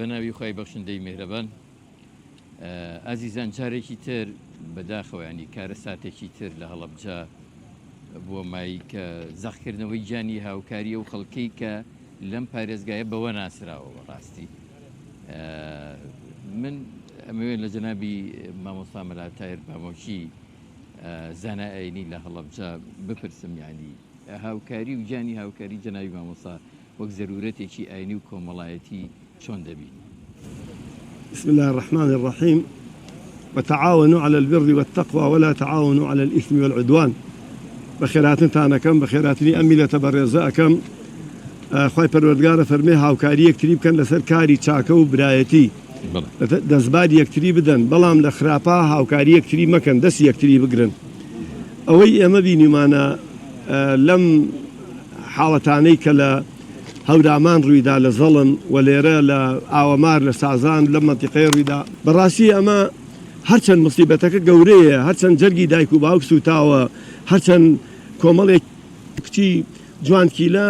بەناوی خی بەخشندەی میهرەبان ئازیزان جارێکی تر بەداخەوەیانی کارە ساتێکی تر لە هەڵەبجە بۆ مای کە زەخکردنەوەی گیانی هاوکاریە و خەڵکەی کە لەم پارێزگایە بەوە ناسراوە بەڕاستی من ئەمەوێت لە جەنابی مامۆستا مەلاتایر بامۆکی زانایانی لە هەڵەبجە بپرسم یانی هاوکاری و گیانی هاوکاری جەنابی مامۆستا وەک زەرورەتێکی ئاینی و کۆمەڵایەتی چۆن دەبین؟ بسم الله الرحمن الرحيم وتعاونوا على البر والتقوى ولا تعاونوا على الإثم والعدوان بخيراتنا كم بخيراتني أمي لتبرزاكم خوي پروردگار فرمي هاوكاري يكتريب كان لسر كاري چاكو برايتي دزباد يكتري بدن بلام لخرابا هاوكاري يكتري مكان دس يكتري بقرن اوي اما بيني مانا لم حالتاني كلا هەورامان ڕوویدا لە زەڵم و لێرە لە ئاوەمار لە سازان لە منتیقەی ڕوویدا بەڕاستی ئەمە هەرچەند مصیبەتەکە گەورەیە هەرچەند جەرگی دایک و باوک سوتاوە هەرچەند کۆمەڵێک کچی جوانکیلە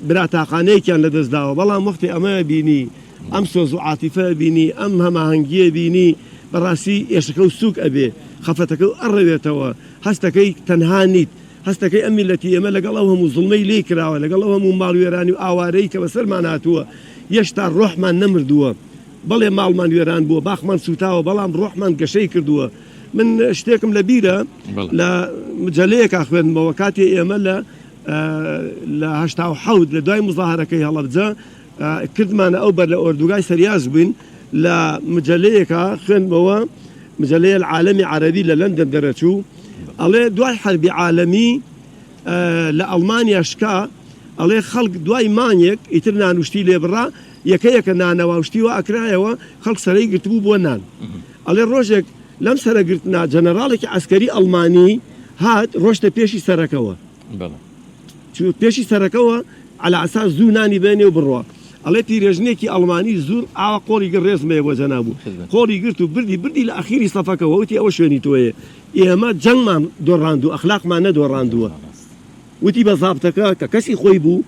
براتاقانەیەکیان لەدەستداوە بەڵام وەختی ئەمە بینی ئەم سۆز و عاتیفە بینی ئەم هەماهەنگیە بینی بەڕاستی ئێشەکە و سووک ئەبێ خەفەتەکە و ئەڕەوێتەوە هەستەکەی تەنها نیت هەستەکەی ئەم میلەتی ئێمە لەگەڵ ئەو هەموو زوڵمەی لێ کراوە لەگەڵ ئەو هەموو ماڵوێرانی و ئاوارەی کە بەسەرمان هاتووە هێشتا ڕۆحمان نەمردووە بەڵێ ماڵمان وێران بووە باخمان سوتاوە بەڵام ڕۆحمان گەشەی کردووە من شتێکم لە بیرە لە مجەلەیەکا خوێندمەوە کاتێ ئێمە لە 1970 لە دوای مزاهرەکەی هەڵەبجە کردمانە ئەو بەر لە ئۆردوگای سەریاز بووین لە مجەلەیەکا خوێندمەوە مجەلەیە العالەمی عەرەبی لە لەندەن دەرەچوو ئەڵێ دوای حەربی عالەمی لە ئەڵمانیا شکا ئەڵێ خەڵک دوای مانیەک ئیتر نانوشتی لێبڕا یەکەیەکە نانەواوشتیوە ئەکرایەوە خەڵک سەرەی گرتبوو بۆ نان ئەڵێ ڕۆژێک لەم سەرەگرتنا جەنەراڵێکی عەسکەری ئەڵمانی هات ڕۆشتە پێشی سەرەکەوە پێشی سەرەکەوە على ئەساس زوو نانی بێنێ و بڕوە ئەڵێ پیرێژنێکی ئەڵمانی زوور ئاوا قۆڵی گر ڕێزمەیە بۆ جەنابوو قۆڵی گرت و بردی لە ئەخیری سەفەکەوە وتی ئەوە شوێنی تۆیە ئێمە جەنگمان دۆڕاندوو ئەخلاقمان نەدۆڕاندووە وتی بە زابتەکە کە کەسی خۆی بوو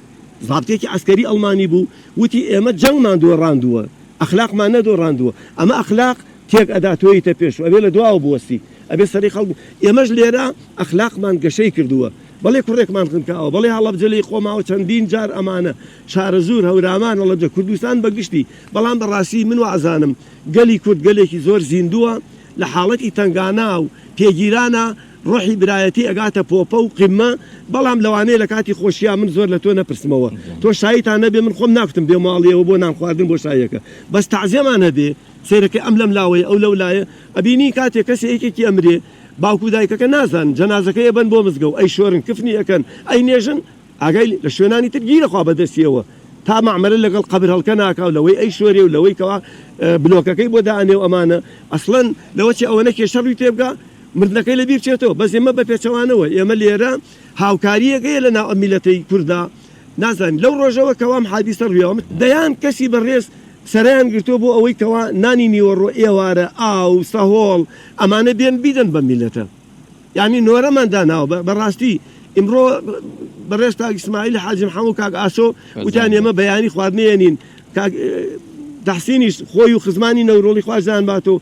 زابتێکی عەسکەری ئەڵمانی بوو وتی ئێمە جەنگمان دۆڕاندووە ئەخلاقمان نەدۆڕاندووە ئەمە ئەخلاق تێک ئەداتۆیتە پێش ئەبێ لە دواوە بوەستی ئەبێ سەری خەڵک ئێمەش لێرە ئەخلاقمان گەشەی کردووە بەڵێ کوڕێکمان خنکاوە بەڵێ هەڵەبجەلەی خۆماوە چەندین جار ئەمانە شارە زوور هەورامان هەڵەبجە کوردستان بەگشتی بەڵام بەڕاستی من وازانم گەلی کورد گەلێکی زۆر زیندووە لە حاڵەتی تنگانە و پێگیرانە ڕۆحی برایەتی ئەگاتە پۆپە و قیممە بەڵام لەوانەیە لە کاتی خۆشییا من زۆر لە تۆ نەپرسمەوە تۆ شایتان نەبێ من خۆم ناکتم بێ ماڵیەوە بۆ نان خواردن بۆ شایەکە بەس تەعزیەمان هەبێ سیرەکەی ئەم لەم لاوەیە ئەو لەولایە ئەبینی کاتێک کەسێ یەکێکی ئەمرێ باوکو دایکەکە نازان جەنازەکەی ئەبەن بۆ مزگەوت ئەی شۆرن کفنی ئەەکەن ئەی نێژن ئاگای لە شوێنانی تر گیرەخوا بەدەستیەوە تا مەعمەرە لەگەڵ قەبر هەڵکە ناکاو لەوەی ئەی شۆرێ و لەوەی کەوا بلۆکەکەی بۆ دائانێ و ئەمانە ئەسڵەن لەوەچی ئەوە نەکێ شەڕی تێبگا مردنەکەی لەبیر چێتەوە بەس ئێمە بە پێچەوانەوە ئێمە لێرە هاوکاریەکەیە لە ناو میلەتەی کووردا نازانین لەو ڕۆژەوە کەوام حادیسە ڕویەوە دەیان کەسی بەڕێز سەرایان گرتووە بۆ ئەوەی کەوا نانی نیوەڕۆ ئێوارە ئاو سەهۆڵ ئەمانە بێن بیدەن بە میلەتە یعنی نۆرەمان داناوە بەڕاستی ئیمڕۆ بەڕێز کاک ئیسماعیل حاجی محەموو کاک ئاسۆ وتیان ئێمە بەیانی خواردنێنین تحسینیش خۆی و خزمانی نەورۆڵی خوازدان باتەوە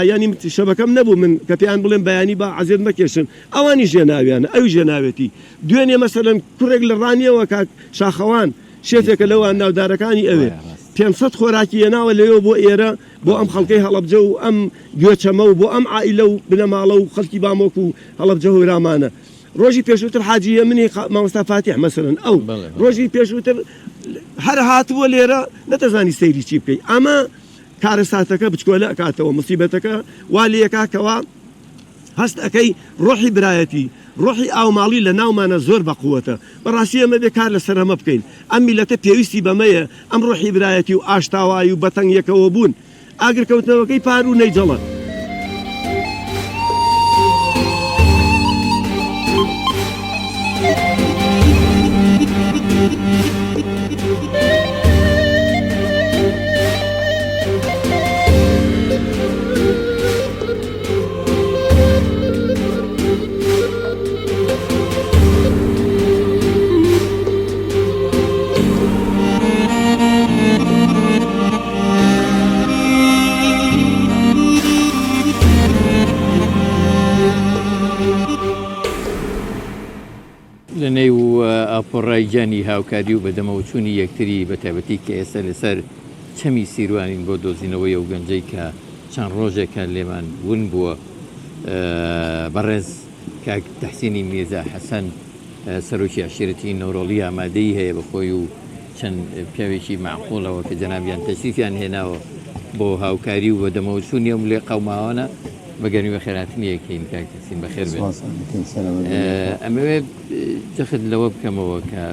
ینی شەبەکەم نەبوو من کە پێیان بڵێن بەیانی با عەزێت مەکێشن ئەوانی ژێناویانە ئەوی ژێناوێتی دوێنێ مەسەلەن کوڕێک لە ڕانیەوە کاک شاخەوان شێفێکە لەوان ناودارەکانی ئەوێ 500 خۆراکی هێناوە لەوێ بۆ ئێرە بۆ ئەم خەڵکەی هەڵەبجە و ئەم گوێچەمە و بۆ ئەم عائیلە و بنەماڵە و خەڵکی بامۆک و هەڵەبجە هەورامانە ڕۆژی پێشووتر حاجیە منی مامۆستا فاتیح مەسەلەن ئەو ڕۆژی پێشووتر هەر هاتووە لێرە نەتەزانی سەیری چی بکەی ئەمە کارە ساتەکە بچکۆلە ئەکاتەوە مصیبەتەکە وا لێکاکەوە هەست ئەەکەی ڕۆحی برایەتی ڕۆحی ئاوماڵی لە ناومانە زۆر بەقووەتە بەڕاستی ئەمە بێ کار لەسەر ئەمە بکەین ئەم میلەتە پێویستی بەمەیە ئەم ڕۆحی برایەتی و ئاشتاوایی و بەتەنگیەکەوە بوون ئاگرکەوتنەوەکەی پار و نەیجەڵە ئاپۆڕای جانی هاوکاری و بەدەمەوچوونی یەکتری بە تایبەتی کە ئێستا لەسەر چەمی سیروانین بۆ دۆزینەوەی ئەو گەنجەی کە چەند ڕۆژێکە لێمان ون بووە بەڕێز کاک تەحسینی میرزا حەسەن سەرۆکی عشیرەتی نەورۆڵی ئامادەی هەیە بەخۆی و چەند پیاوێکی معقوڵەوە کە جەنابیان تەشریفیان هێناوە بۆ هاوکاری و بەدەمەوچوونی ئەم لێ قەوماوانە بەگەنی بە خێراتنی یەکەین کاک تەحسین بەخێر بێت. ئەمەوێ جەخت لەوە بکەمەوە کە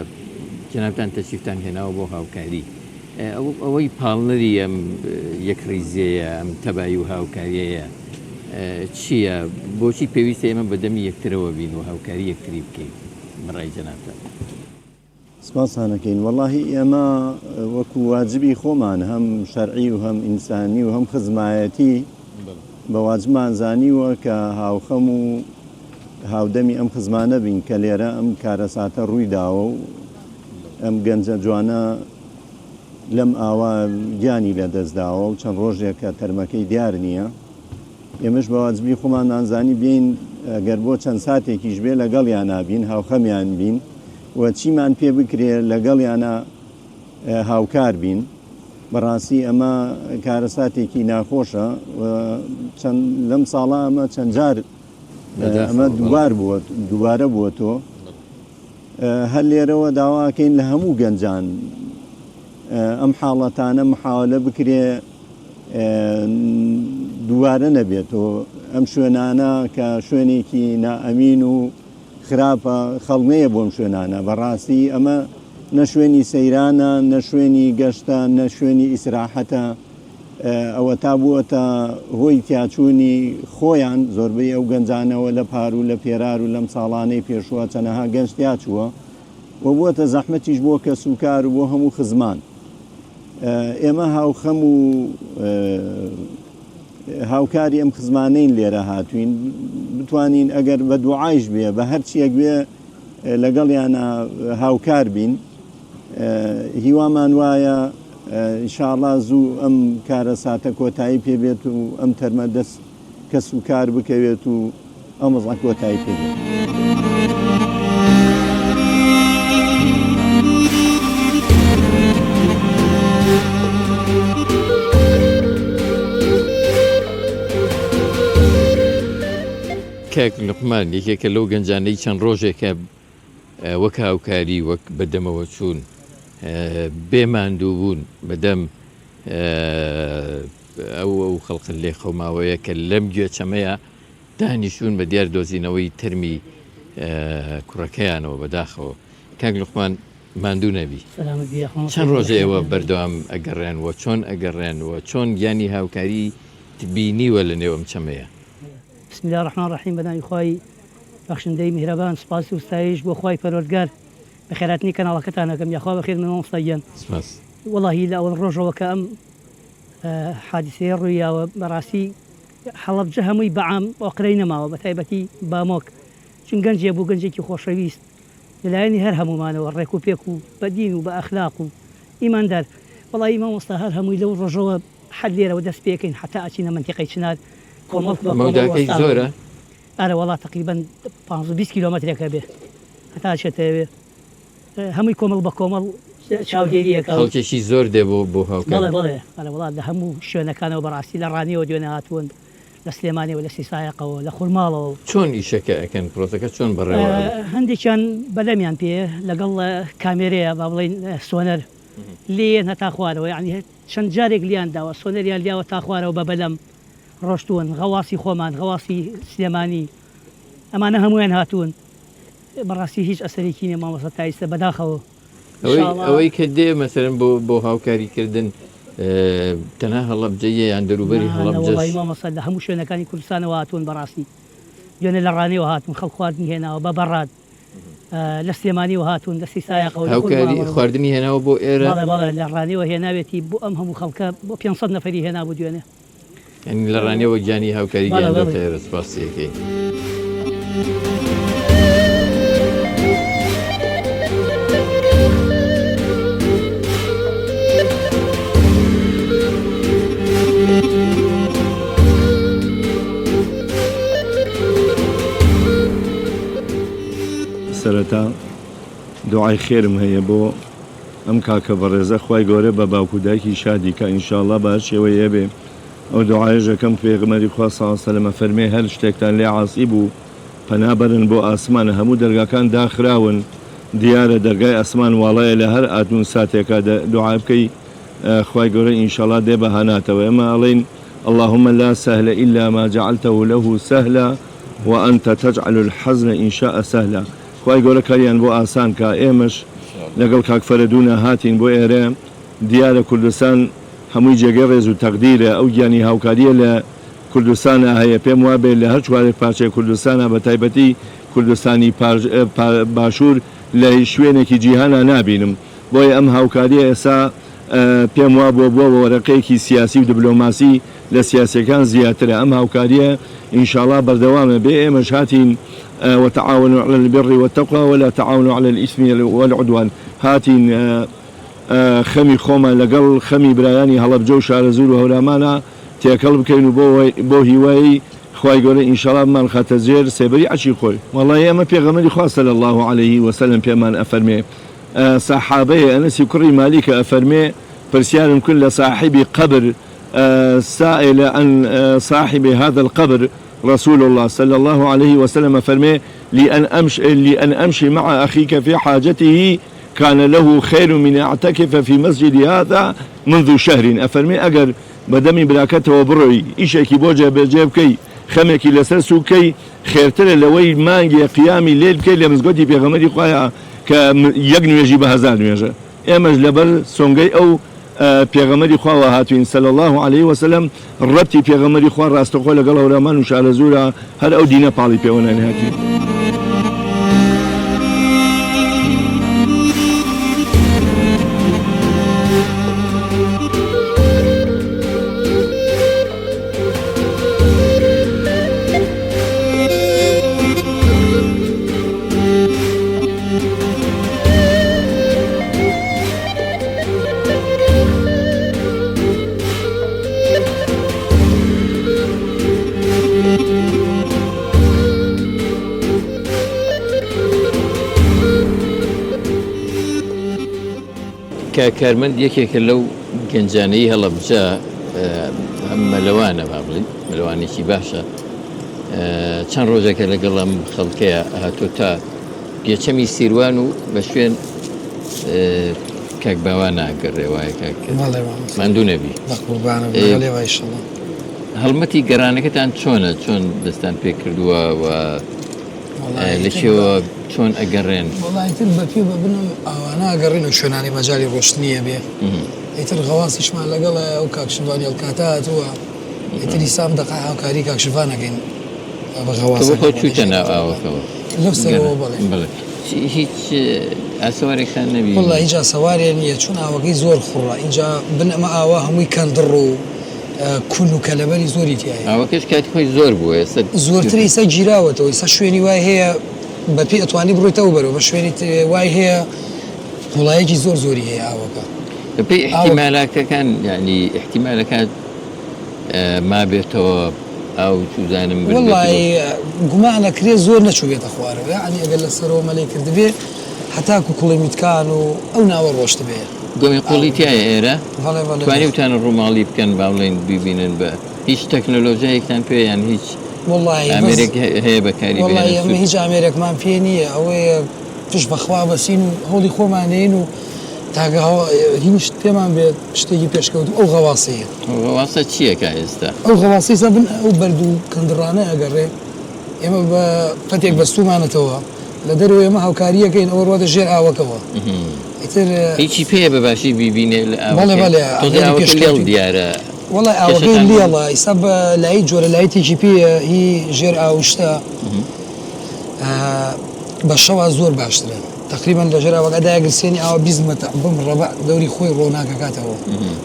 جەنابتان تەشریفتان هێناوە بۆ هاوکاری ئەوەی پاڵنەری ئەم یەکڕیزەیە ئەم تەبایی و هاوکاریەیە چییە؟ بۆچی پێویستە ئێمە بەدەمی یەکترەوە بین و هاوکاری یەکتری بکەین بەڕای جەنابتان؟ سپاسانەکەین وەڵاهی ئێمە وەکو واجبی خۆمان هەم شەرعی و هەم ئینسانی و هەم خزمایەتی بە واجبمان زانیوە کە هاوخەم و هاودەمی ئەم خزمانە بین کە لێرە ئەم کارەساتە ڕووی داوە و ئەم گەنجە جوانە لەم ئاوا گیانی لە دەستداوە و چەند ڕۆژێکە تەرمەکەی دیار نییە. ئێمەش بە واجبی خۆمان نانزانی بین ئەگەر بۆ چەند ساتێکیش بێ لەگەڵیان نابین هاوخەمیان بین و چیمان پێ بکرێ لەگەڵیانە هاوکار بین. بەڕاستی ئەمە کارەساتێکی ناخۆشە چەند لەم ساڵە ئەمە چەند جار ئەمە دووبارە بووە تۆ هەر لێرەوە داواکەین لە هەموو گەنجان ئەم حاڵەتانە محاولە بکرێ دووارە نەبێتەوە ئەم شوێنانە کە شوێنێکی نائەمین و خراپە خەڵنەیە بۆم شوێنانە. بەڕاستی ئەمە نە شوێنی سەیرانە نە شوێنی گەشتە نە شوێنی ئیسراحەتە ئەوە تا بووەتە هۆی تیاچوونی خۆیان زۆربەی ئەو گەنجانەوە لە پار و لە پێرار و لەم ساڵانەی پێشوە چەنەها گەنج تیاچووە و بووەتە زەحمەتیش بۆ کە سوکار و بۆ هەموو خزمان. ئێمە هاوخەم و هاوکاری ئەم خزمانەین لێرە هاتوین بتوانین ئەگەر بە دوعایش بێ بە هەرچیەک بێ لەگەڵیانە هاوکار بین. هیوامان وایە ئینشاءڵڵا زوو ئەم کارەساتە کۆتایی پێبێت و ئەم تەرمە دەست کە سوکار بکەوێت و ئەم مەزڵ کۆتایی پێبێت. کاک لوقمان یەکێکە لەو گەنجانەی چەند ڕۆژێکە وەک هاوکاری وەک بەدەمەوە چوون بێماندوو بوون بەدەم ئەو خەڵق لێ خەوماوەیە کە لەم گوێچەمەیە دانیشتون بە دیار دۆزینەوەی تەرمی کوڕەکەیانەوە بەداخەوە. کاک لوقمان ماندوو نەبی چەند ڕۆژە ئێوە بەردەوام ئەگەڕێنوە چۆن ئەگەڕێنوە چۆن گیانی هاوکاری بینیوە لە نێو ئەم چەمەیە؟ بسم الله الرحمن الرحیم بەناوی خوای بەخشندەی میهرەبان سپاس و ستایش بۆ خوای پەروەردگار بە خێراتنی کەناڵەکەتان ئەەکەم یاخوا بەخێر مامۆستاگیان. وەڵاهی لە ئەوڵ ڕۆژەوە کە ئەم حادیسەیە ڕوویاوە بەڕاستی حەڵەبجە هەمووی بەعام ئۆقرەی نەماوە بە تایبەتی بامۆک چون گەنجێ بوو گەنجێکی خۆشەویست لەلایەنی هەر هەمومانەوە ڕێک و پێک و بەدین و بە ئەخلاق و ئیماندار. وەڵاهی مامۆستا هەر هەمووی لەو ڕۆژەوە حەد لێرەوە دەست پێکەین حتا ئەچینە منتیقەی چنار مەوداکەی زۆرە؟ ئارە وڵات تقریبان 20 کیلۆمەترێکە بێ هەتا چێتەوێ هەمووی کۆمەڵ بە کۆمەڵ چاودێریەکە خەڵکێکی زۆر دێ بۆ هاوکار. بەڵێ وڵات لە هەموو شوێنەکانەوە بەڕاستی لە ڕانیەوە دوێنە هاتوون لە سلێمانیەوە لە سیسایەقەوە لە خورماڵەوە. چۆن ئیشەکە ئەکەن پرۆسەکە چۆن بەڕێوە؟ هەندێکیان بەلەمیان پێ لەگەڵ کامێرەیە با بڵێن سۆنەر لێن هەتا خوارەوە یعنی چەند جارێک لیان داوە سۆنەریان لیاوە تا خوارەوە بە بەلەم ڕۆشتوون غەواسی خۆمان غەواسی سلێمانی ئەمانە هەمویان هاتوون. بەڕاستی هیچ ئەسەرێکی نیە مامۆستا تایستە بەداخەوە ئەوەی کە دێ مەسەرەن بۆ هاوکاریکردن تەنها هەڵەبجەیە یان دەروبەری هەڵەبجە مامۆستا لە هەموو شوێنەکانی کوردستانەوە هاتوون بەڕاستی دوێنێ لە ڕانەوە هاتوون خەڵک خواردنی هێناوە بە بەڕاد لە سلێمانیەوە هاتوون لە سیسایەقەوە هاوکاری خواردنی هێناوە بۆ ئێرە لە ڕانەوە هێناوێتی بۆ ئەم هەموو خەڵکە بۆ 500 نەفەری هێنابوو دوێنێ ینی لە ڕانیەوە گیانی هاوکاری گیانەوە سپاسیەکەی. سەرەتا دوعای خێرم هەیە بۆ ئەم کاکە بەڕێزە خوای گەورە بە باوکو دایکی شادی کە ئینشاءالله بە شێوەیە بێ ئەو دوعایەکەم پێغمەری خوا صلی الله علیه و سلم فەرمێ هەر شتێکتان لێ عاسی بوو پەنابەرن بۆ ئاسمانە هەموو دەرگاکان داخراون دیارە دەرگای ئەسمان واڵایە لە هەر ئاتون ساتێکا دوعا بکەی خوای گەورە ئینشاءالله دێ بەهاناتەوە ئێمە ئەڵێن اللهم لا سهل إلا ما جعلته له سهلا وأنت تجعل الحزن إن شاء سهلا خوای گەورە کاریان بۆ ئاسان کا ئێمەش لەگەڵ کاک فەرەدوونە هاتین بۆ ئێرە دیارە کوردستان هەمووی جێگەی ڕێز و تەقدیرە ئەو گیانی هاوکاریە لە کوردستانە هەیە پێم وابێ لە هەر چوارێک پارچەی کوردستانە بە تایبەتی کوردستانی باشوور لە شوێنێکی جیهانە نابینم بۆیە ئەم هاوکاریە ئێستا پێم وا بووە وەرەقەیەکی سیاسی و دیبلۆماسی لە سیاسەکان زیاترە ئەم هاوکاریە ئینشاءالله بەردەوامە بێ ئێمەش هاتین وتعاونوا على البر والتقوى ولا تعاونوا على الإثم والعدوان هاتين خەمی خۆمان لەگەڵ خەمی برایانی هەڵەبجە و شارەزور و هەورامانە تێکەڵ بکەین و بۆ هیوایی خوای گەورە ئینشاءالله بمان خاتە جێر سێبەری عەچی خۆی وەڵڵی ئێمە پێغەمبەری خوا صلی الله عليه وسلم پێمان ئەفەرمێ سەحابەیە ئەنەسی کوڕی مالیکە ئەفەرمێ پرسیارم کرد لە صاحبی قبر سائل عن صاحب هذا القبر رسول الله صلى الله عليه وسلم فرمي لأن أمشي مع أخيك في حاجته كان له خير من أعتكف في مسجد هذا منذ شهر أفرمي أجر بدمي براكته وبرعي إيشكي بوجه بجيبكي خمكي لسرسوكي خيرتر لوي مانجي قيامي ليل كي لمزقودي بيغمري قايا كيجنو يجيب هزار نيجا إمج لبر سونجي أو پێغەمەری خواوە هاتوین صلی الله عليه وسلم ڕەتی پێغەمەری خوا ڕاستەخۆ لەگەڵ هەورامان و شارەزورە هەر ئەو دینە پاڵی پێوە نانهاتی کارمەند یەکێکە لەو گەنجانەی هەڵەبجە مەلەوانە با بڵین مەلەوانێکی باشە چەند ڕۆژێکە لەگەڵ ئەم خەڵکەیە هاتۆ تا پێچەمی سیروان و بە شوێن کاک باوا ناگەڕێ وایە ماندوو نەبی هەڵمەتی گەڕانەکەتان چۆنە چۆن دەستان پێ کردووە و لەکێوە چۆن ئەگەڕێن وڵایتر بەپی ببنم ئەوانە ئەگەڕێن و شوێنانی مەجای ڕۆشتنیە بێ ئیتر غەواسیشمان لەگەڵ ئەو کاکشڤانی هەڵکاتە هاتووە ئیتری سام دەقا هاوکاری کاکشڤانەکەین بە غەواس چوتە ناو ئاوەکەوە لەو سەرەوە بڵێ هیچ ئاسەوارێکتان نەبی وڵڵا هیچ ئاسەوارێ نییە چون ئاوەکەی زۆر خوڕە اینجا بنەمە ئاوا هەمووی کەندڕ و کون و کەلەبەری زۆری تایە ئاوەکەش کاتی خۆی زۆر بووە ئێستا زۆرتر ئێستا گیراوەتەوە ئێستا شوێنی وای هەیە بەپێ ئەتوانی بڕۆیتەوە بەرەوە بە شوێنی وای هەیە وڵایەکی زۆر زۆری هەیە ئاوەکە بەپێی احتیمالەکەکان یعنی احتیمالەکان ما بێتەوە ئەو چوزانم وڵڵی گومانەکرێ زۆر نەچوو بێتە خوارەوە یعنی ئەگەر لەسەرەوە مەلەی کردبێ هەتاکو کوڵی میتکان و ئەو ناوە ڕۆشت بێ گۆمی قوڵی تایە ئێرە توانی وتانە ڕووماڵی بکەن باڵێن ببینن بە هیچ تەکنۆلۆژیایەکتان پێ یان هیچ ئامێرێک هەیە بەکاری ئەمە هیچ ئامێرێکمان پێ نییە ئەوەیە توش بەخوا بەسین و هەوڵی خۆمانین و تاگە هیچ پێمان بێت شتێکی پێشکەوت ئەو غەواسەیە غەواسە چییەکە ئێستا ئەو غەواسی سە بن ئەو بەرد و کەندڕانە ئەگەڕێ ئێمە بە پەتێک بەستومانێتەوە لە دەرەوە ئێمە هاوکاریەکەین ئەوە ڕواتە ژێر ئاوەکەوە هیچی پێ بە باشی ببینێ لە دیارە وڵی ئاوەکەی لێڵە ئیسا بە لای جۆرە لایەتێکی پێە هی ژێر ئاوشتە بە شەوا زۆر باشترە تقریبان لە ژێراوەکە داگرسێنی ئاوە بیزمەتە بم ڕەبع دەوری خۆی ڕۆناکەکاتەوە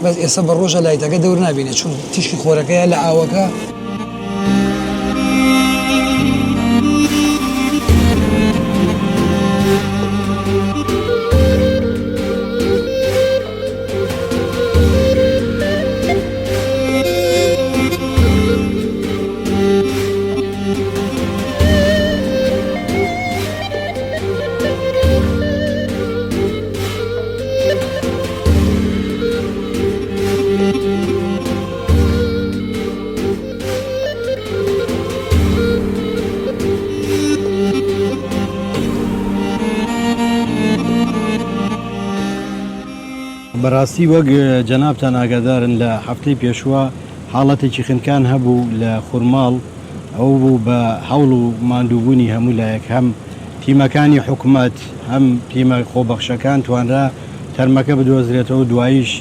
بەس ئێستا بە ڕۆژە لایتەکە دەور نبینێت چون تیشکی خۆرەکەیە لە ئاوەکە بەڕاستی وەک جەنابتان ئاگادارن لە هەفتەی پێشوە حاڵەتێکی خنکان هەبوو لە خورماڵ ئەو بوو بە هەوڵ و ماندووبوونی هەموو لایەک هەم تیمەکانی حکوومەت هەم تیمە خۆبەخشەکان توانرا تەرمەکە بدۆزرێتەوە دواییش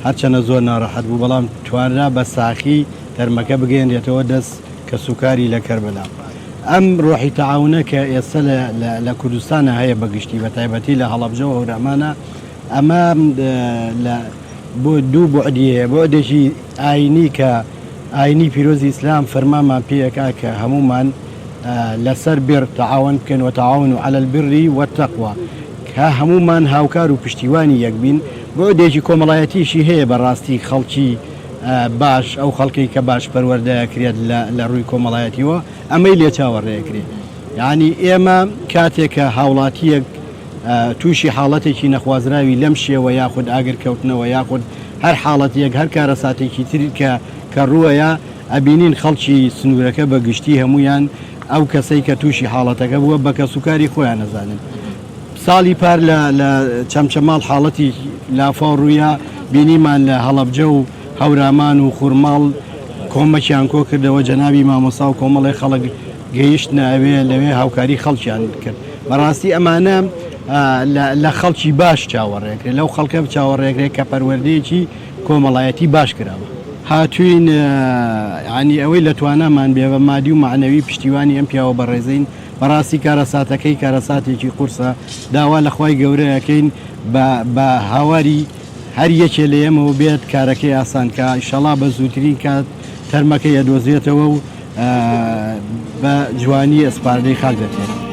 هەرچەنە زۆر ناڕەحەت بوو بەڵام توانرا بە ساخی تەرمەکە بگەێنرێتەوە دەست کە سوکاری لە کەربەلا ئەم ڕۆحی تەعاونە کە ئێستا لە کوردستانە هەیە بەگشتی بە تایبەتی لە هەڵەبجەوە هەورامانە ئەمە بۆ دوو بۆعدیە بۆعدێکی ئاینی کە ئاینی پیرۆزی ئیسلام فەرمامان پێیەکا کە هەمومان لەسەر بێر تەعاون بکەن و تەعاون عەلە البری وەتەقوا کە هەمومان هاوکار و پشتیوانی یەک بین بۆعدێکی کۆمەڵایەتیشی هەیە بەڕاستی خەڵکی باش ئەو خەڵکی کە باش پەروەردەکرێت لە ڕووی کۆمەڵایەتیەوە ئەمەی لێ چاوەڕێکرێت یعنی ئێمە کاتێکە هاوڵاتیەک تووشی حاڵەتێکی نەخوازراوی لەم شێوە یاخود ئاگرکەوتنەوە یاخود هەر حاڵەتێک هەر کارەساتێکی تر کە ڕووەیە ئەبینین خەڵکی سنوورەکە بە گشتی هەمویان ئەو کەسەی کە تووشی حاڵەتەکە بووە بە کە سوکاری خۆیان نەزانن ساڵی پار لە چەمچەماڵ حاڵەتی لافاو ڕوویە بینیمان لە هەڵەبجە و هەورامان و خورماڵ کۆمەکیان کۆ کردەوە جەنابی مامۆستا و کۆمەڵی خەڵک گەیشت ناوێ لەوێ هاوکاری خەڵکیان کرد بەڕاستی ئەمانە لە خەڵکی باش چاوەڕێکرێت لەو خەڵکە چاوەڕێکرێت کە پەروەردەیەکی کۆمەڵایەتی باش کراوە هاتوین ینی ئەوەی لە توانامان بێ بە مادی و معنەوی پشتیوانی ئەم پیاوە بەڕێزین بەڕاستی کارەساتەکەی کارەساتێکی قورسە داوا لە خوای گەورەیەکەین بە هاواری هەر یەکێ لە ئێمەوە بێت کارەکەی ئاسانکە ئینشەڵا بە زووترین کات تەرمەکەی ئەدۆزێتەوە و بە جوانی ئەسپاردەی خاک دەکرێت.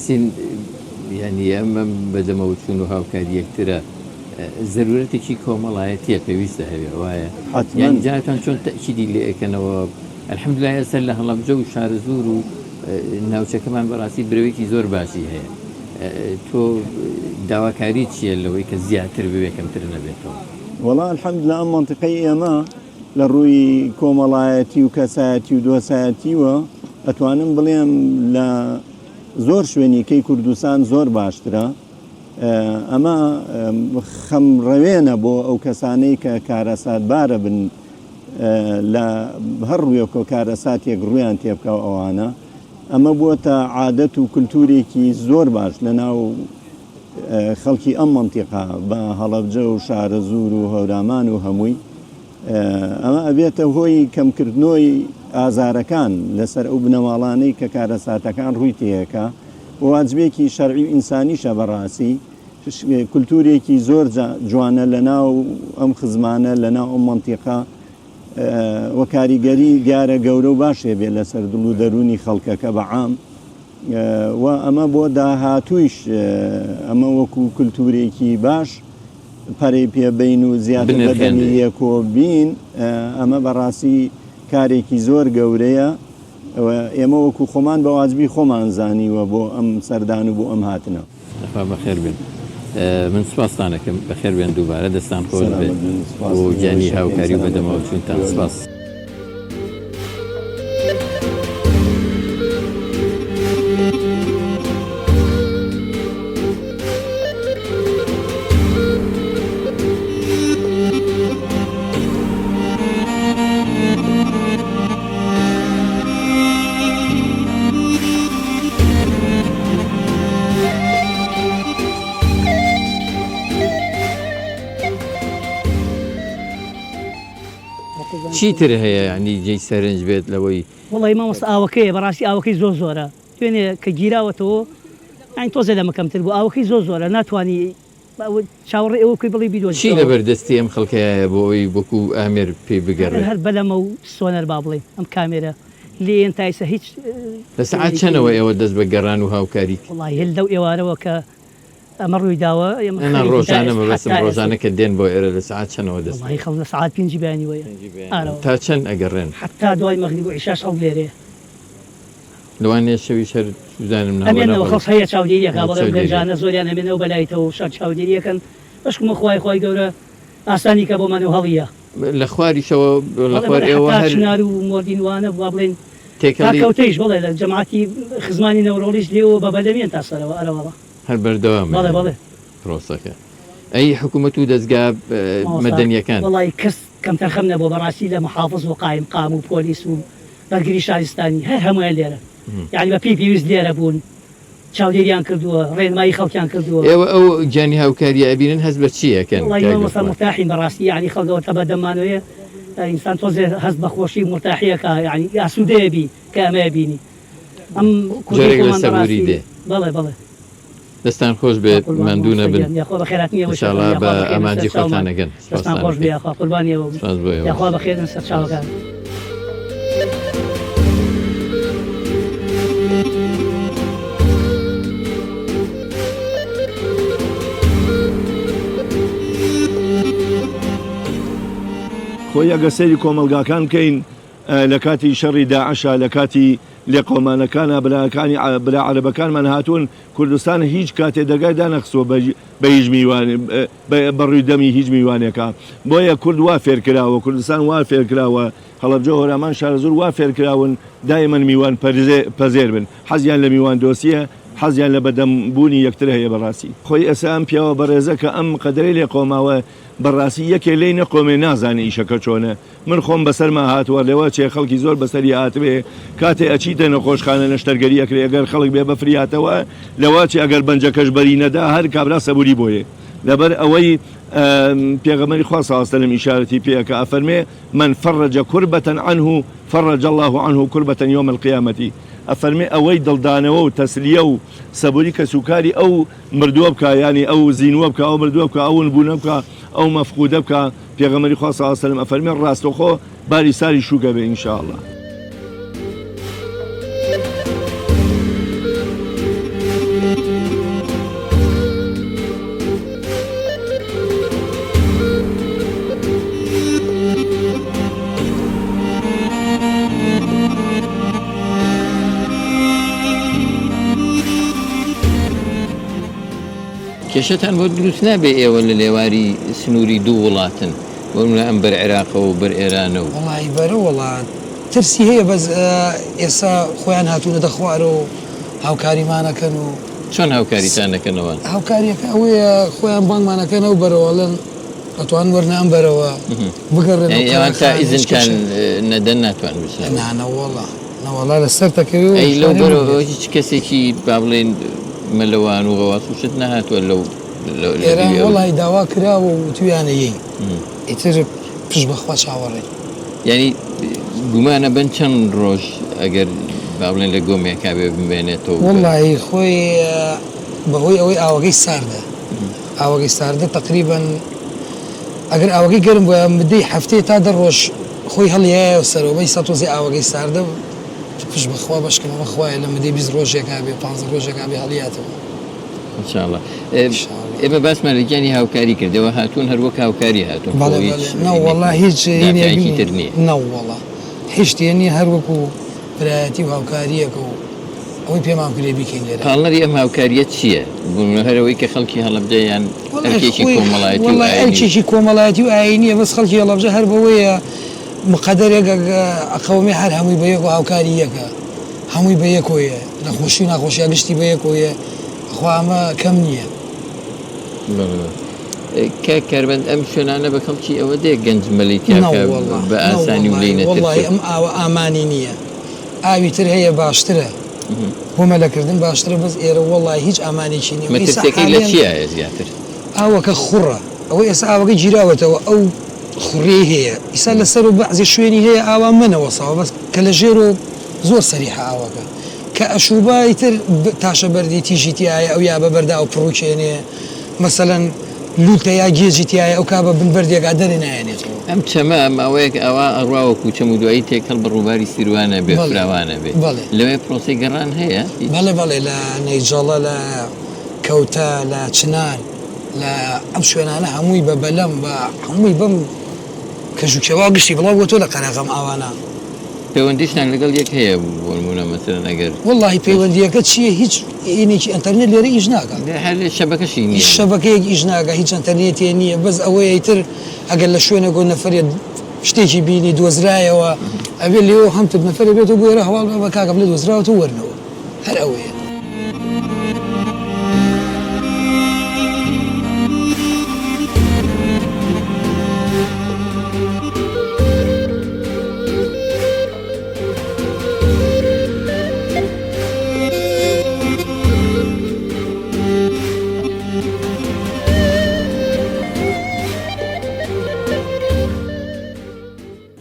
تحسین یعنی ئەمە بەدەمەوتون و هاوکاری یەکترە زەرورەتێکی کۆمەڵایەتیە پێویستە هەوێ وایە یان جاتان چۆن تەکیدی لێ ئەکەنەوە ئەلحەمدولیلا ئێستا لە هەڵەبجە و شارەزور و ناوچەکەمان بەڕاستی برەوەیەکی زۆر باشی هەیە تۆ داواکاری چییە لەوەی کە زیاتر بوێ کەمتر نەبێتەوە وەڵا الحەمدولیلا ئەم مەنتیقەی ئێمە لە ڕووی کۆمەڵایەتی و کەسایەتی و دۆسایەتیوە ئەتوانم بڵێم لە زۆر شوێنیکەی کوردستان زۆر باشترە ئەمە خەمڕەوێنە بۆ ئەو کەسانەی کە کارەساتبارە بن لە هەر ڕوویەکۆ کارەساتێک ڕویان تێبکە ئەوانە ئەمە بووەتە عادەت و کولتورێکی زۆر باش لە ناو خەڵکی ئەم مەنتیقا بە هەڵەبجە و شارەزور و هەورامان و هەمووی ئەمە ئەبێتە هۆی کەمکردنەوەی ئازارەکان لەسەر ئەو بنەماڵانەی کە کارەساتەکان ڕووی تێیەکە واجبێکی شەرعی و ئینسانیشە بەڕاستی کولتورێکی زۆر جوانە لە ناو ئەم خزمانە لە ناو ئەم مەنتیقا وە کاریگەری دیارە گەورە و باشێ بێ لەسەر دڵ و دەرونی خەڵکەکە بەعام و ئەمە بۆ داهاتوویش ئەمە وەکو کولتورێکی باش پەرەی پێبین و زیاتر بەدەمی یەکۆبین ئەمە بەڕاستی کارێکی زۆر گەورەیە ئێمە وەکو خۆمان بە واجبی خۆمان زانیوە بۆ ئەم سەردان و بۆ ئەم هاتنە بەخێر بێن من سوپاستانەکەم بەخێر بێن دووبارە دەستان خۆش بێت و گیانی هاوکاری و بەدەمەوتونتان سپاس. چیتر هەیە ینی جێی سەرنج بێت لەوەی وڵی مامۆستا ئاوەکەیە بەڕاستی ئاوەکەی زۆر زۆرە دوێنێ کە گیراوەتەوە ئەین تۆزە لە مەکەمتر بوو ئاوەکەی زۆر زۆرە ناتوانانی چاوەڕێ ئەوەکەی بڵی بیدۆ چی لە بەردەستی ئەم خەڵکەیە بۆ ئەوی وەکو ئامێر پێی بگەڕێت هەر بەلەمە و سۆنەر با بڵێ ئەم کامێرە لێن تایسە هیچ لە سەعات چەندەوە ئێوە دەست بە گەڕان و هاوکاری وڵی هێل لەو ئێوارەوە کە ئەمە ڕووی داوە ئەنا ڕۆژانەمە بەسم ڕۆژانە کە دێن بۆ ئێرە لە سعات چەندەوە دەست والله خەڵ لە سعات 5 بەیانی وەیە تا چەند ئەگەڕێن حتا دوای مەغریب و عیشاش هەڵ لێرەیە لەوانێ شەوی شەر سوزانم ئەمێنەوە ناوە خەڵ هەیە چاودێریەکە بەڵێ چاودێری. گەنجانە زۆریان ئەمێنەوە بەلایتەوە شەر چاودێریەکەن بەشکمە خی گەورە ئاسانی کە بۆ منە و هەڵیە لە خواریشەوە لە خوار ئێوە هەر چنار و مردینوانە وا بڵێن تێکەڵی کەوتەیش بڵێ لە جەماعەتی خزمانی نەورۆلیش لێەوە بە بەدەمێن تا سەرەوە ئەرەوەڵە هەر بەردەوام بەڵێ بڵێ پرۆسەکە ئەی حکوومەت و دەستگا مەدەنیەکان وڵی کەس کەمتر خەم نەبوو بەڕاستی لە محافظ و قایم قام و پۆلیس و بەرگری شارستانی هەر هەمویان لێرە یعنی بە پێویست لێرە بوون چاودێریان کردووە ڕێنمایی خەڵکیان کردووە ئێوە ئەو گیانی هاوکاریە ئەبینن هەست بە چیەکەن مەسا مرتاحین بەڕاستی یعنی خەڵگەوە تە بەدەمانوەیە ئینسان تۆزێ هەست بەخۆشی مرتاحیەکە یعنی یاسوودەیەبی کە ئەمەیە بینی ئەم جۆرێک لە سەبووری دێ بەڵێ بەڵێ دەستان خۆش بێت ماندوو نەبن یاخوا بە خێرات نییە انشاءالله بە ئەمانجی خۆتانەگەن دەستان خۆش بێ یاخوا قوربانیەوە سپاس بۆ ئێوە. یاخوا بەخێرن سەر چاوەکان خۆی ئەگە سەیری کۆمەلگاکان بکەین لە کاتی شەڕی داعشە لە کاتی لێ قۆمانەکانە بلاکانی بلا عەرەبەکانمان هاتوون کوردستان هیچ کاتێ دەرگای دانەخسۆ بە هیچ میوان بەڕووی دەمی هیچ میوانێکە بۆیە کورد وا فێرکراوە کوردستان وا فێرکراوە هەڵەبجە هۆرامان شارە زۆر وا فێرکراون دایمەن میوان پەزێر بن حەزیان لە میوان دۆسیە حەزیان لە بەدەمبوونی یەکتر هەیە بەڕاستی خۆی ئەسا ئەم پیاوە بەڕێزە کە ئەم قەدرەی لێ قۆماوە بەڕاستی یەکێ لێی نەقۆمێ نازانێ ئیشەکە چۆنە من خۆم بەسەرما هاتووە لەوە چێ خەڵکی زۆر بەسەری هاتوێ کاتێ ئەچیتە نەخۆشخانە نەشتەرگەریەکرێ ئەگەر خەڵک بێ بەفریاتەوە لەوە چێ ئەگەر بەنجەکەش بەری نەدا هەر کابرا سەبووری بۆیە لەبەر ئەوەی پێغەمبەری خوا صلی الله علیه و سلم ئیشارەتی پێکە ئەفەرمێ من فرج كربة عنه فرج الله عنه كربة يوم القيامة ئەفەرمێ ئەوەی دڵدانەوە و تەسلیە و سەبووری کە سوکاری ئەو مردووە بکە ینی ئەو زینوە بکە ئەو مردووە بکە ئەو بوونە بکە ئەو مەفقودە بکە پێغەمبەری خوا صلی الله علیه و سلم ئەفەرمێ ڕاستەوخۆ باری ساری شووگە بێ ئینشاءالله. کێشەتان بۆ دروست نابێ ئێوە لە لێواری سنووری دوو وڵاتن بۆ ئەم بەر عێراقەوە و بەر ئێرانە و وڵی بەرە وڵات ترسی هەیە بەس ئێستا خۆیان هاتوونە دەخوارە و هاوکاریمانەکەن و چۆن هاوکاریتان دەکەنەوە هاوکاریەکە ئەوەیە خۆیان بانگمانەکەن ئەو بەرەوەڵن ئەتوان وەرنان بەرەوە بگەڕێن ئێوان تا ئیزنکان نەدەن ناتوان بچن نانەوەڵە نەوەڵا لە سەر تەکەوی ئەی لەو بەرەوە هیچ کەسێکی با بڵێن مەلەوان و غەواس وشت نەهاتووە لەو ئێران وڵی داوا کراوە و تویانەیەی ئیتر پشت بەخوا چاوەڕێ ینی گومانە بن چەند ڕۆژ ئەگەر با بڵێن لە گۆمێکا بێ بمێنێتەوە وڵی خۆی بەهۆی ئەوەی ئاوەکەی ساردە ئاوەکەی ساردە تقریبن ئەگەر ئاوەکەی گەرم بۆە بدەی هەفتەیە تا دە ڕۆژ خۆی هەڵیایە سەرەوەی سەتۆزی ئاوەکەی ساردە پشت بەخوا بەشکەمە بەخوایە لە مدەی 20 ڕۆژێکا بێ 15 ڕۆژێکا بێ هەڵیاتەوە انشاءالله ئێمە باسمان لە گیانی هاوکاری کردەوە هاتوون هەر وەک هاوکاری هاتوون نەوەڵا هیچ تر نییە نەوەڵا هیچ تێنی هەر وەکو برایەتی و هاوکاریەکە و ئەوەی پێمان کرێ بیکەین لێرە پاڵنەری ئەم هاوکاریە چییە؟ هەرەوەی کە خەڵکی هەڵەبجەیان ئەرکێکی کۆمەڵایەتی و ئەرکێکی کۆمەڵایەتی و ئاینیە بەس خەڵکی هەڵەبجە هەر بەوەیە مقەدەرێک قەومی هەر هەمووی بەیەک و هاوکاری یەکە هەمووی بە یەکۆیە نەخۆشی ناخۆشیە گشتی بە یەکۆیە خوا ئەمە کەم نییە کە کاربند ئەم شوێنانە بە خەڵکی ئەوە دێ گەنج مەلیتیاکە بە ئاسانی و لێی نەترسێت وەڵی ئەم ئاوە ئامانی نییە ئاوی تر هەیە باشترە بۆمەلەکردن باشترە بەس ئێرە وەڵی هیچ ئامانێکی نییە مەترسەکەی لە چیە زیاتر ئاوەکە خوڕە ئەوەی ئێستا ئاوەکەی گیراوەتەوە ئەو خوڕی هەیە ئیسا لەسەر و بەعزی شوێنی هەیە ئاوا منەوەساوە بەس کە لە ژێر و زۆر سەریحە ئاوەکە کە ئەشوبای تر تاشە بەردی تیژی تایە ئەو یا بە بەردا و پڕوچێنێ مەسەلەن لوتە یا گێجی تایە ئەو کا بە بنبەردێکا دەرێ نایەنێتەوە ئەم چەمە ئەم ئەوەیەک ئەوە ئەڕواوە کوچەم و دوایی تێکەڵ بە ڕووباری سیروانە بێ فراوانە بێ لەوێ پرۆسی گەڕان هەیە بەڵێ بەڵێ لە نەیجاڵە لە کەوتە لە چنار لە ئەم شوێنانە هەمووی بە بەلەم بە هەمووی بەم کەژوکێوا گشتی بڵاو بۆ تۆ لە قەرەغەم ئاوانە پەیوەندیشتان لەگەڵ یەک هەیە بۆ نمونە مەسەلەن ئەگەر واللهی پەیوەندیەکە چییە هیچ ئینێکی ئەنتەرنێت لێرە ئیش ناکات هەر لە شەبەکەشی نییە هیچ شەبەکەیەک ئیش ناکات هیچ ئەنتەرنێتێ نییە بەس ئەوەیە تر ئەگەر لە شوێنە گۆ نەفرێت شتێکی بینی دۆزرایەوە ئەبێ لێەوە هەمتت نەفرێ بێت و بۆێرە هەواڵ بە کاکە بڵێ دۆزراوەوە وەرنەوە هەر ئەوەیە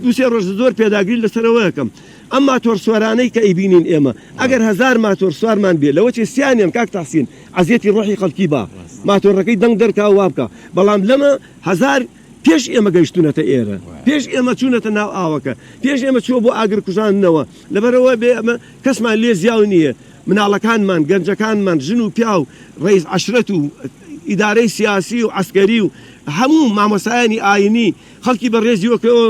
دووسێ ڕۆژ زۆر پێداگری لەسەرەوە یەکەم ئەم ماتۆر سوارانەی کە ئەیبینین ئێمە ئەگەر 1000 ماتۆر سوارمان بێ لەوە چێ سییانیان کاک تەحسین عەزیەتی ڕۆحی خەڵکی با ماتۆڕەکەی دەنگ دەرکا وا بکە بەڵام لەمە 1000 پێش ئێمە گەیشتونەتە ئێرە پێش ئێمە چوونەتە ناو ئاوەکە پێش ئێمە چووە بۆ ئاگر کوژاندنەوە لەبەرەوە بێ ئەمە کەسمان لێ زیاو نییە مناڵەکانمان گەنجەکانمان ژن و پیا و ڕئیس عەشرەت و ئیدارەی سیاسی و عەسکەری و هەموو مامۆسایانی ئاینی خەڵکی بەڕێزیوەکەەوە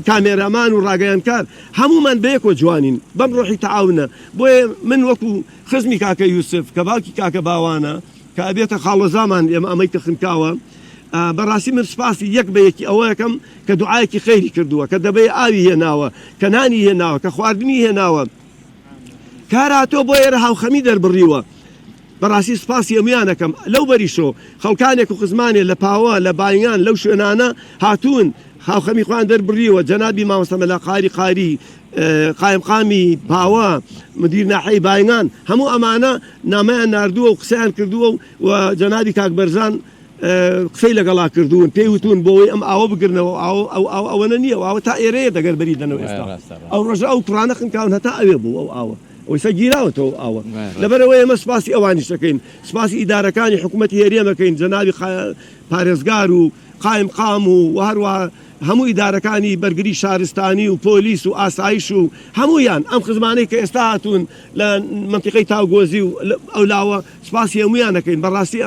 کامێرامان و ڕاگەیانکار هەمومان بەیەکۆ جوانین بەم ڕۆحی تەعاونە بۆیە من وەکو خزمی کاکە یوسف کە باوکی کاکە باوانە کە ئەبێتە خاڵۆزامان ئێمە ئەمەی تەخنکاوە بەڕاستی من سپاسی یەک بەیەکی ئەوە یەکەم کە دوعایەکی خەیری کردووە کە دەبێ ئاوی هێناوە کە نانی هێناوە کە خواردنی هێناوە کاراتۆ بۆ ئێرە هاوخەمی دەربڕیوە بەڕاستی سپاسی ئەمیانەکەم لەو بەریشۆ خەڵکانێک و خزمانێ لە پاوە لە باینان لەو شوێنانە هاتوون هاوخەمی خوان دەربڕیوە جەنابی مامۆستا مەلا قاری قایمقامی پاوە مدیر ناحەی باینان هەموو ئەمانە نامەیان ناردووە و قسەیان کردووە و جەنابی کاک بەرزان قسەی لەگەڵا کردوون پێی وتون بۆەوەی ئەم ئاوە بگرنەوە ئەوەنە نییە ئاوە تا ئێرەیە دەگەر بەری دەنەوە ئێستا ئەو ڕۆژە ئەو پڕانە خنکاون هەتا ئەوێ بوو ئەو ئاوە ئەوسە گیراوەتەوە ئاوە لەبەرەوە ئێمە سپاسی ئەوانیش دەکەین سپاسی ئیدارەکانی حکوومەتی هێرێمەکەین جەنابی پارێزگار و قایمقام و هەروە هەموو ئیدارەکانی بەرگری شارستانی و پۆلیس و ئاسایش و هەمویان ئەم خزمانەی کە ئێستا هاتوون لە منتیقەی تاوگۆزی و ئەو لاوە سپاسی هەمویانەکەین بەڕاستی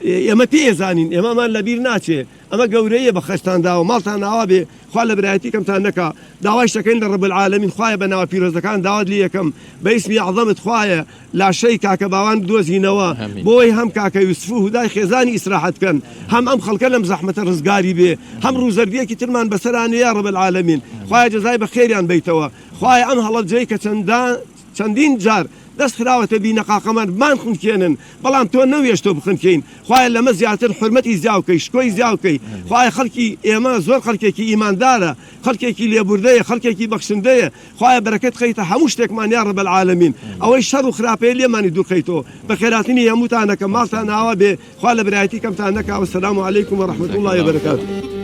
ئێمە پێزانین ئێمەمان لەبیر ناچێ ئەمە گەورەیە بە خەستانداوە ماڵتان ناوا بێ خوا لە برایەتی کەمتان نەکا داوای شەکەین لە ڕەب العالەمین خوایە بە ناوە پیرۆزەکان داوات لێ یەکەم بە ئیسمی عەظەمت خوایە لاشەی کاکە باوان بدۆزینەوە بۆی هەم کاکە یوسف و هودای خێزانی ئیسراحەت بکەن هەم ئەم خەڵکە لەم زەحمەتە ڕزگاری بێ هەم ڕووزەردیەکی ترمان بەسەرانە یا ڕەب العالەمین خوایە جەزای بە خێریان بیتەوە خوایە ئەم هەڵەبجەی کە چەندین جار دەست خراوەتە بینەقاقەمان بمان خونکێنن بەڵام تۆ نەوێش تۆ بخنکەین خوایە لەمە زیاتر حرمەتی زیاوکەی شکۆی زیاوکەی خوایە خەڵکی ئێمە زۆر خەڵکێکی ئیماندارە خەڵکێکی لێبوردەیە خەڵکێکی بەخشندەیە خوایە بەرەکەت خەیتە هەموو شتێکمان یا ڕەب العالەمین ئەوەی شەڕ و خراپەیە لێمانی دوورخەیتەوە بە خێراتنی هەمووتانەکە ماڵتان ئاوا بێ خوا لە برایەتی کەمتان نەکا وەسەلام عەلەیکوم وەڕەحمەتوڵڵاهی وبەرەکاتوه